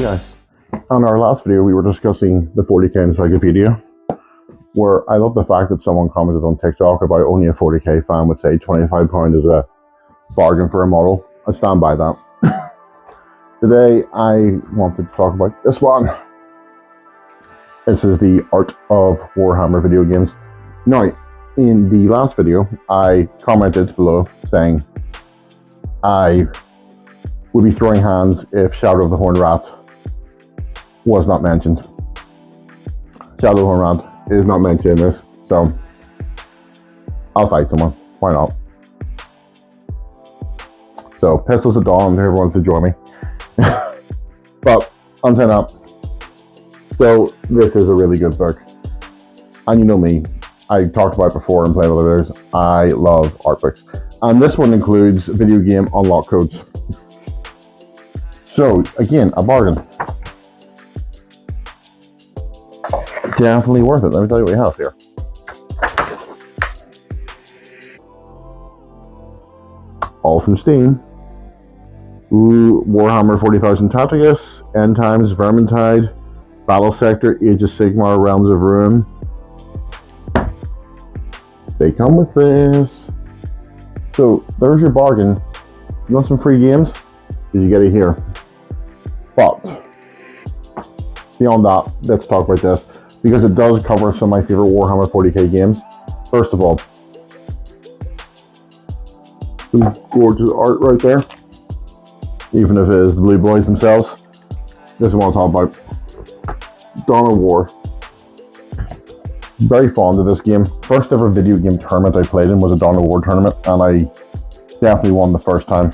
guys. On our last video we were discussing the 40k encyclopedia, where I love the fact that someone commented on TikTok about only a 40k fan would say £25 is a bargain for a model. I stand by that. Today I wanted to talk about this one. This is the art of Warhammer video games. Now, in the last video I commented below saying I would be throwing hands if Shadow of the Horned Rat was not mentioned. Shadow of the Horned Rat is not mentioned in this, so I'll fight someone. Why not? So, Pistols at Dawn, whoever wants to join me. But, I'm saying that. So, this is a really good book. And you know me, I talked about it before and played other videos. I love art books. And this one includes video game unlock codes. So, again, a bargain. Definitely worth it. Let me tell you what we have here. All from Steam. Ooh, Warhammer 40,000 Tacticus, End Times, Vermintide, Battle Sector, Age of Sigmar, Realms of Ruin. They come with this. So, there's your bargain. You want some free games? Did you get it here? But, beyond that, let's talk about this, because it does cover some of my favorite Warhammer 40k games. First of all, some gorgeous art right there, even if it is the Blue Boys themselves. This is what I'm talking about. Dawn of War. Very fond of this game. First ever video game tournament I played in was a Dawn of War tournament, and I definitely won the first time.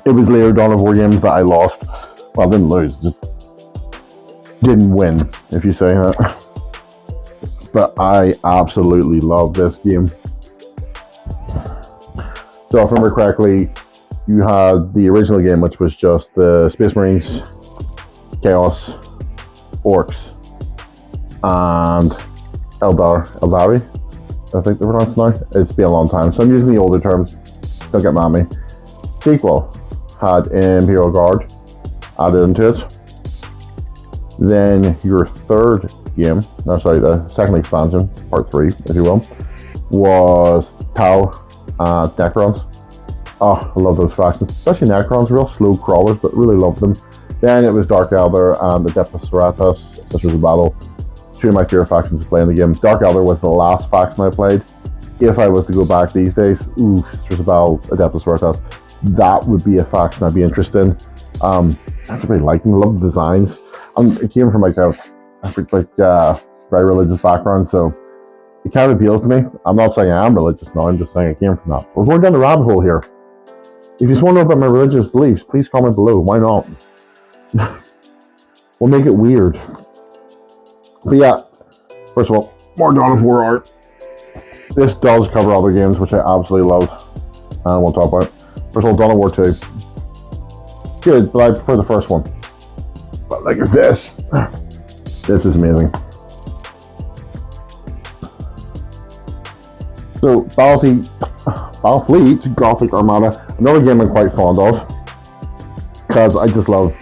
It was later Dawn of War games that I lost. Well, I didn't lose, just didn't win, if you say that. But I absolutely love this game. So if I remember correctly, you had the original game, which was just the Space Marines, Chaos, Orcs, and Eldari, I think they're pronounced now. It's been a long time, so I'm using the older terms. Don't get mad at me. Sequel had Imperial Guard added into it. Then your third game, the second expansion, part 3, if you will, was Tau and Necrons. Oh, I love those factions, especially Necrons, real slow crawlers, but really love them. Then it was Dark Elder and Adeptus Sororitas, Sisters of Battle. Two of my favorite factions to play in the game. Dark Elder was the last faction I played. If I was to go back these days, Sisters of Battle, Adeptus Sororitas, that would be a faction I'd be interested in. I really like them. I love the designs. It came from a very religious background, so it kind of appeals to me. I'm not saying I am religious now, I'm just saying I came from that. We're going down the rabbit hole here. If you just want to know about my religious beliefs, please comment below. Why not? We'll make it weird. But yeah, first of all, more Dawn of War art. This does cover other games, which I absolutely love, and we'll talk about it. First of all, Dawn of War 2. Good, but I prefer the first one. But look at this. This is amazing. So, Battlefleet Gothic Armada, another game I'm quite fond of, because I just love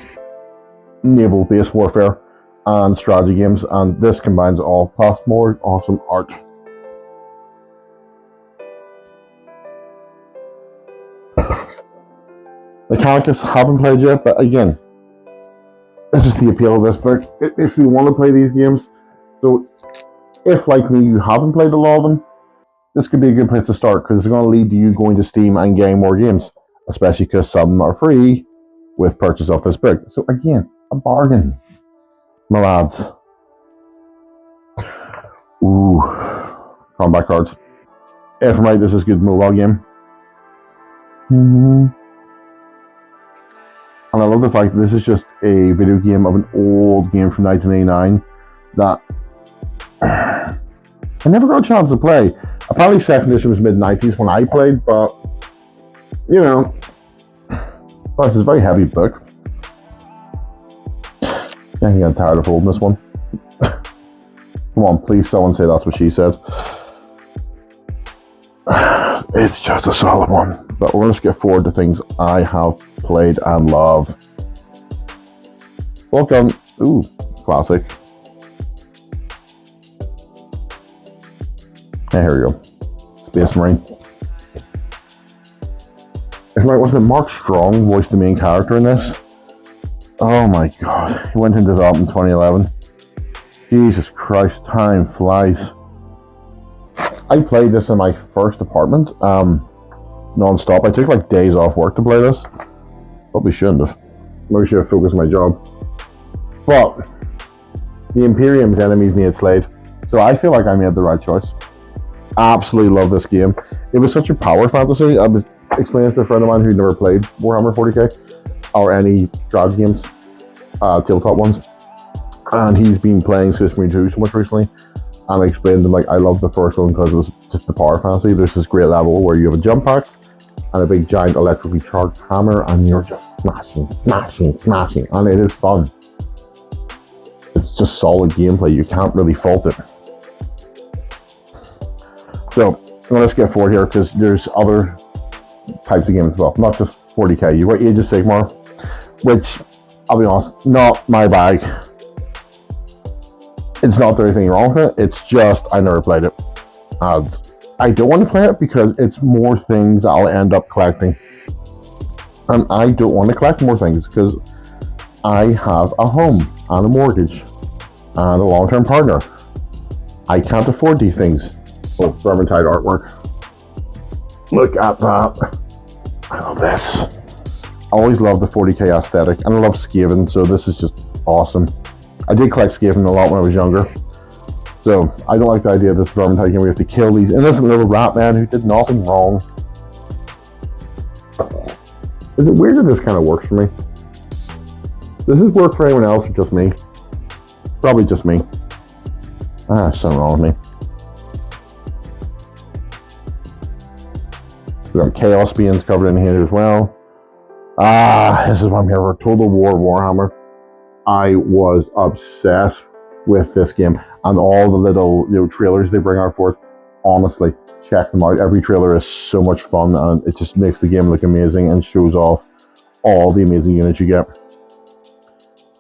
naval-based warfare and strategy games, and this combines all, plus more awesome art. Mechanicus haven't played yet, but again, this is the appeal of this book. It makes me want to play these games. So if, like me, you haven't played a lot of them, this could be a good place to start, because it's going to lead to you going to Steam and getting more games, especially because some are free with purchase of this book. So again, a bargain, my lads. Ooh, combat cards. If I'm right, this is a good mobile game. And I love the fact that this is just a video game of an old game from 1989 that I never got a chance to play. Apparently second edition was mid-90s when I played, but you know, it's a very heavy book. Getting tired of holding this one. Come on, please someone say that's what she said. It's just a solid one. But we're going to skip forward to things I have played and love. Welcome. Ooh, classic. Hey, here we go. Space Marine. If right, wasn't it Mark Strong voiced the main character in this? Oh my god. He went into development in 2011. Jesus Christ, time flies. I played this in my first apartment, non-stop. I took like days off work to play this. Probably shouldn't have. Maybe should have focused on my job. But the Imperium's enemies need slayed, so I feel like I made the right choice. Absolutely love this game. It was such a power fantasy. I was explaining this to a friend of mine who never played Warhammer 40k or any strategy games, tabletop ones, and he's been playing Space Marine 2 so much recently. And I explained to him, like, I love the first one because it was just the power fantasy. There's this great level where you have a jump pack and a big giant electrically charged hammer, and you're just smashing, and it is fun. It's just solid gameplay. You can't really fault it. So I'm going to skip forward here because there's other types of games as well, not just 40k. You've got Age of Sigmar, which, I'll be honest, not my bag. It's not anything wrong with it, it's just I never played it. And I don't want to play it because it's more things I'll end up collecting. And I don't want to collect more things because I have a home and a mortgage and a long-term partner. I can't afford these things. Oh, Vermintide artwork. Look at that. I love this. I always love the 40k aesthetic, and I love Skaven, so this is just awesome. I did collect Skaven a lot when I was younger, so I don't like the idea of this Vermintide game where we have to kill these innocent little rat men who did nothing wrong. Is it weird that this kind of works for me? Does this work for anyone else or just me? Probably just me. There's something wrong with me. We got Chaos Beings covered in here as well. This is what I'm here for. Total War Warhammer. I was obsessed with this game and all the little trailers they bring out for it. Honestly, check them out. Every trailer is so much fun, and it just makes the game look amazing and shows off all the amazing units you get.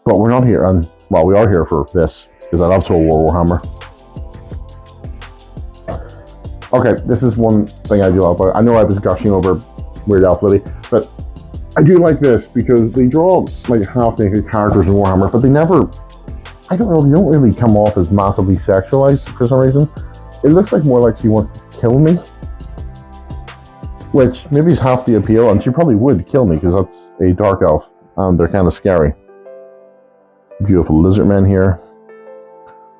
But we're not here, and well, we are here for this because I love Total War Warhammer. Okay, this is one thing I do love about it. I know I was gushing over Weird Al Flitty, but I do like this because they draw like half-naked characters in Warhammer, but they never, I don't know, they don't really come off as massively sexualized for some reason. It looks like more like she wants to kill me, which maybe is half the appeal, and she probably would kill me because that's a dark elf and they're kind of scary. Beautiful lizard men here.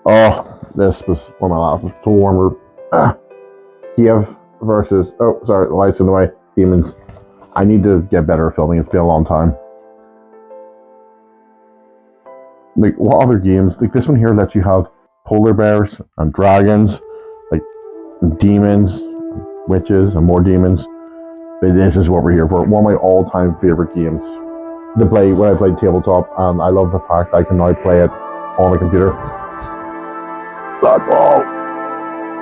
Oh, this was one of my last Total Warhammer. Kiev versus, oh sorry, the lights in the way, demons. I need to get better at filming, it's been a long time. Like, what other games? Like, this one here lets you have polar bears and dragons, like demons, witches, and more demons. But this is what we're here for. One of my all-time favorite games to play when I played tabletop, and I love the fact I can now play it on a computer. Black ball!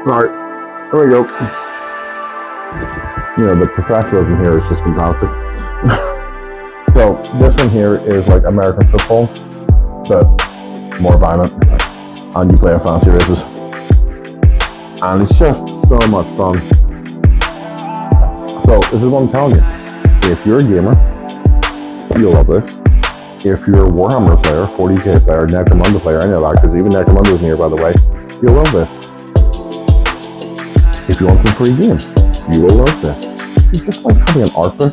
Sorry. There we go. You know, the professionalism here is just fantastic. So this one here is like American football, but more violent, and you play a fancy races, and it's just so much fun. So this is what I'm telling you. If you're a gamer, you'll love this. If you're a Warhammer player, 40k player, Necromunda player, any of that, because even Necromunda's near, by the way, you'll love this. If you want some free games, you will love this. If you just like having an art book,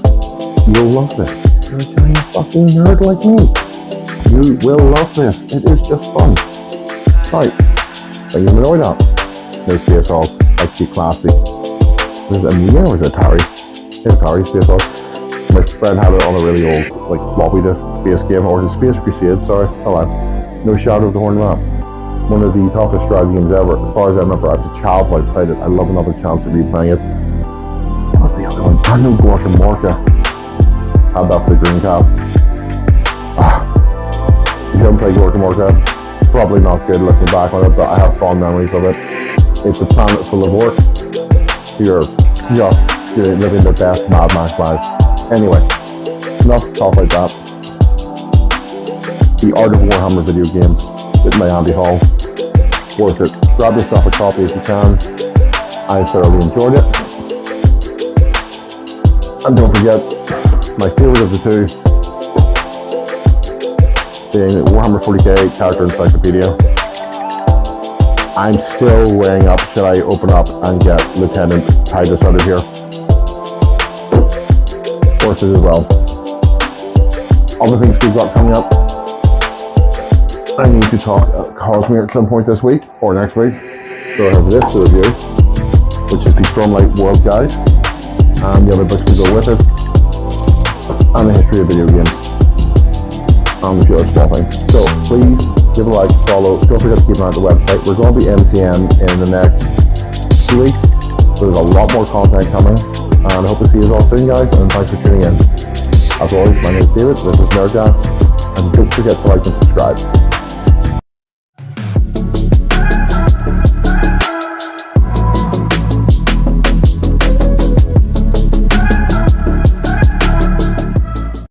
you'll love this. If you're a giant fucking nerd like me, you will love this. It is just fun. Right. Are you annoyed at? No Space Hulk. I keep classy. Is it Amiga or is it Atari? It's Atari Space Hulk. My friend had it on a really old, like, floppy disk Space game, or the Space Crusade, sorry. Oh well. No Shadow of the Horned Ram. One of the toughest strategy games ever. As far as I remember, I was a child when I played it. I love another chance of replaying it. What was the other one? I know Gorka Morka had that for the Dreamcast. If you haven't played Gorka Morka, probably not good looking back on it, but I have fond memories of it. It's a planet full of orcs. You're just living the best Mad Max life. Anyway, enough talk like that. The Art of Warhammer video games written by Andy Hall. Worth it. Grab yourself a copy if you can. I thoroughly enjoyed it. And don't forget, my favourite of the two being Warhammer 40k Character Encyclopedia. I'm still weighing up, should I open up and get Lieutenant Titus out of here? Worth it as well. Other things we've got coming up. I need to talk Cosmere at some point this week or next week. So I have this to review, which is the Stormlight World Guide, and the other books to go with it, and the history of video games, and a few other small things. So please give a like, follow, don't forget to keep an eye on the website. We're going to be MCN in the next 2 weeks, so there's a lot more content coming, and I hope to see you all soon, guys, and thanks for tuning in. As always, my name is David, this is Nerdgas, and don't forget to like and subscribe.